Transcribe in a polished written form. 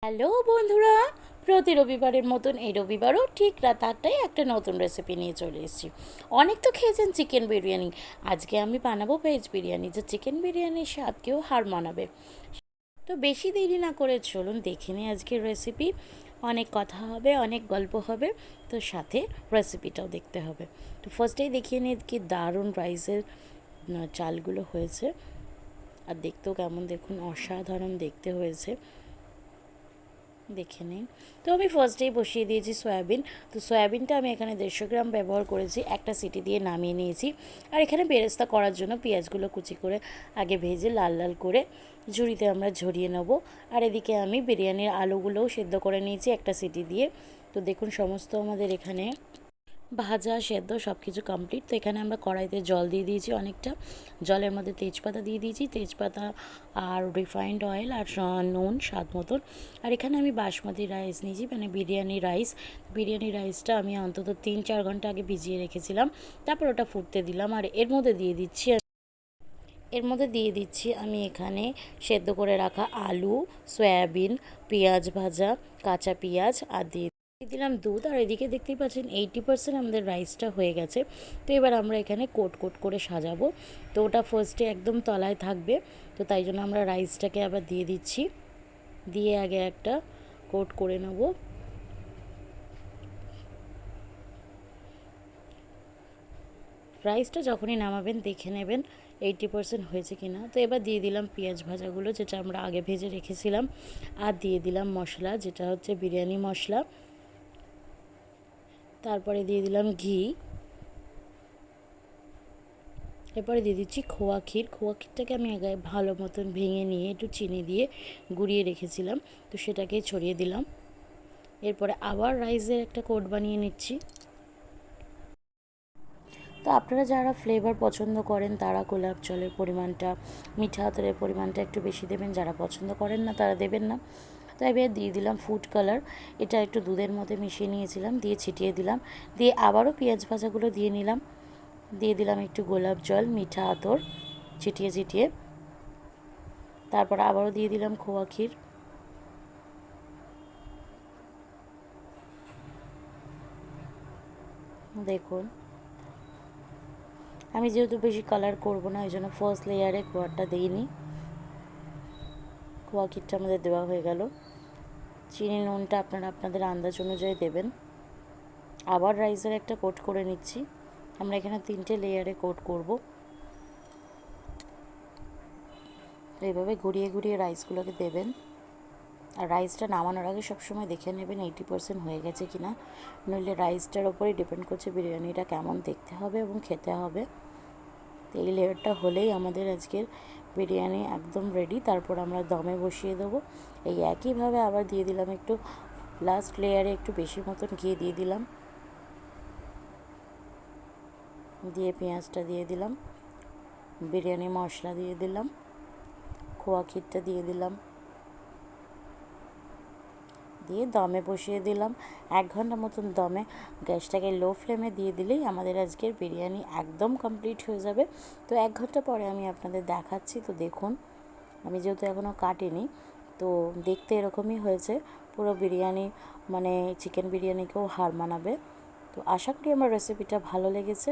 Hello বন্ধুরা, প্রতি রবিবারের মতন এই রবিবারও ঠিক রাত 8টায় একটা নতুন রেসিপি নিয়ে চলে এসেছি। অনেক তো খেয়েছেন চিকেন বিরিয়ানি, আজকে আমি বানাবো ভেজ বিরিয়ানি, যে চিকেন বিরিয়ানির স্বাদকেও হার মানাবে। তো বেশি দেরি না করে চলুন দেখে নিই আজকের রেসিপি। অনেক কথা হবে, অনেক গল্প হবে, তো সাথে রেসিপিটাও দেখতে হবে। তো ফার্স্টেই দেখিয়ে নিই কি দারুণ রাইসের চালগুলো হয়েছে, আর দেখতেও কেমন দেখুন, অসাধারণ দেখতে হয়েছে, দেখে নিন। তো আমি ফার্স্টেই বসিয়ে দিয়েছি সয়াবিন। তো সয়াবিনটা আমি এখানে 150 গ্রাম ব্যবহার করেছি, একটা সিটি দিয়ে নামিয়ে নিয়েছি। আর এখানে বেরেস্তা করার জন্য পেঁয়াজগুলো কুচি করে আগে ভেজে লাল লাল করে ঝুড়িতে আমরা ঝরিয়ে নেব। আর এদিকে আমি বিরিয়ানির আলুগুলোও সেদ্ধ করে নিয়েছি একটা সিটি দিয়ে। তো দেখুন সমস্ত আমাদের এখানে ভাজা সেদ্ধ সব কিছু কমপ্লিট। তো এখানে আমরা কড়াইতে জল দিয়ে দিয়েছি অনেকটা, জলের মধ্যে তেজপাতা দিয়ে দিয়েছি, তেজপাতা আর রিফাইন্ড অয়েল আর নুন স্বাদ মতন। আর এখানে আমি বাসমতি রাইস নিয়েছি, মানে বিরিয়ানি রাইসটা আমি অন্তত 3-4 ঘন্টা আগে ভিজিয়ে রেখেছিলাম। তারপর ওটা ফুটতে দিলাম, আর এর মধ্যে দিয়ে দিচ্ছি আমি এখানে সেদ্ধ করে রাখা আলু, সয়াবিন, পেঁয়াজ ভাজা, কাঁচা পেঁয়াজ আর দিয়ে দিলাম দুধ। আর এদিকে দেখতেই পাচ্ছেন 80% আমাদের রাইসটা হয়ে গেছে। তো এবার আমরা এখানে কোট কোট করে সাজাবো। তো ওটা ফার্স্টে একদম তলায় থাকবে, তো তাই জন্য আমরা রাইসটাকে আবার দিয়ে দিচ্ছি, দিয়ে আগে একটা কোট করে নেব। রাইসটা যখনই নামাবেন দেখে নেবেন 80% হয়েছে কিনা। তো এবার দিয়ে দিলাম পেঁয়াজ ভাজাগুলো, যেটা আমরা আগে ভেজে রেখেছিলাম, আর দিয়ে দিলাম মশলা, যেটা হচ্ছে বিরিয়ানি মশলা। তারপরে দিয়ে দিলাম ঘি। এরপরে দিয়ে দিচ্ছি খোয়া ক্ষীর। খোয়া ক্ষীরটাকে আমি আগে ভালো মতন ভেঙে নিয়ে একটু চিনি দিয়ে গুঁড়িয়ে রেখেছিলাম, তো সেটাকে ছড়িয়ে দিলাম। এরপরে আবার রাইসের একটা কোট বানিয়ে নিচ্ছি। তো আপনারা যারা ফ্লেভার পছন্দ করেন তারা গোলাপ জলের পরিমাণটা, মিঠা আতরের পরিমাণটা একটু বেশি দেবেন, যারা পছন্দ করেন না তারা দেবেন না। তো এবার দিয়ে দিলাম ফুড কালার, এটা একটু দুধের মধ্যে মিশিয়ে নিয়েছিলাম, দিয়ে ছিটিয়ে দিলাম। দিয়ে আবারও পেঁয়াজ ভাজাগুলো দিয়ে নিলাম, দিয়ে দিলাম একটু গোলাপ জল, মিঠা আতর ছিটিয়ে ছিটিয়ে। তারপর আবারও দিয়ে দিলাম খোয়া ক্ষীর। দেখুন আমি যেহেতু বেশি কালার করব না, ওই জন্য ফার্স্ট লেয়ারে খোয়াটা দিইনি। খোয়া ক্ষীরটা আমাদের দেওয়া হয়ে গেল। চিনি নুনটা আপনারা আপনাদের আন্দাজ অনুযায়ী দেবেন। আবার রাইসের একটা কোট করে নিচ্ছি, আমরা এখানে 3টে লেয়ারে কোট করব। তো এইভাবে ঘুরিয়ে ঘুরিয়ে রাইসগুলোকে দেবেন। আর রাইসটা নামানোর আগে সবসময় দেখে নেবেন 80% হয়ে গেছে কিনা, নইলে রাইসটার ওপরেই ডিপেন্ড করছে বিরিয়ানিটা কেমন দেখতে হবে এবং খেতে হবে। তো এই লেয়ারটা হলেই আমাদের আজকের বিরিয়ানি একদম রেডি। তারপর আমরা দমে বসিয়ে দেবো। এই একইভাবে আবার দিয়ে দিলাম একটু, লাস্ট লেয়ারে একটু বেশি মতন ঘি দিয়ে দিলাম, দিয়ে পেঁয়াজটা দিয়ে দিলাম, বিরিয়ানি মশলা দিয়ে দিলাম, খোয়া ক্ষীরটা দিয়ে দিলাম, দিয়ে দমে বসিয়ে দিলাম 1 ঘন্টা মতন দমে। গ্যাসটাকে লো ফ্লেমে দিয়ে দিলেই আমাদের আজকের বিরিয়ানি একদম কমপ্লিট হয়ে যাবে। তো 1 ঘন্টা পরে আমি আপনাদের দেখাচ্ছি। তো দেখুন আমি যেহেতু এখনও কাটিনি, তো দেখতে এরকমই হয়েছে। পুরো বিরিয়ানি মানে চিকেন বিরিয়ানিকেও হার মানাবে। তো আশা করি আমার রেসিপিটা ভালো লেগেছে।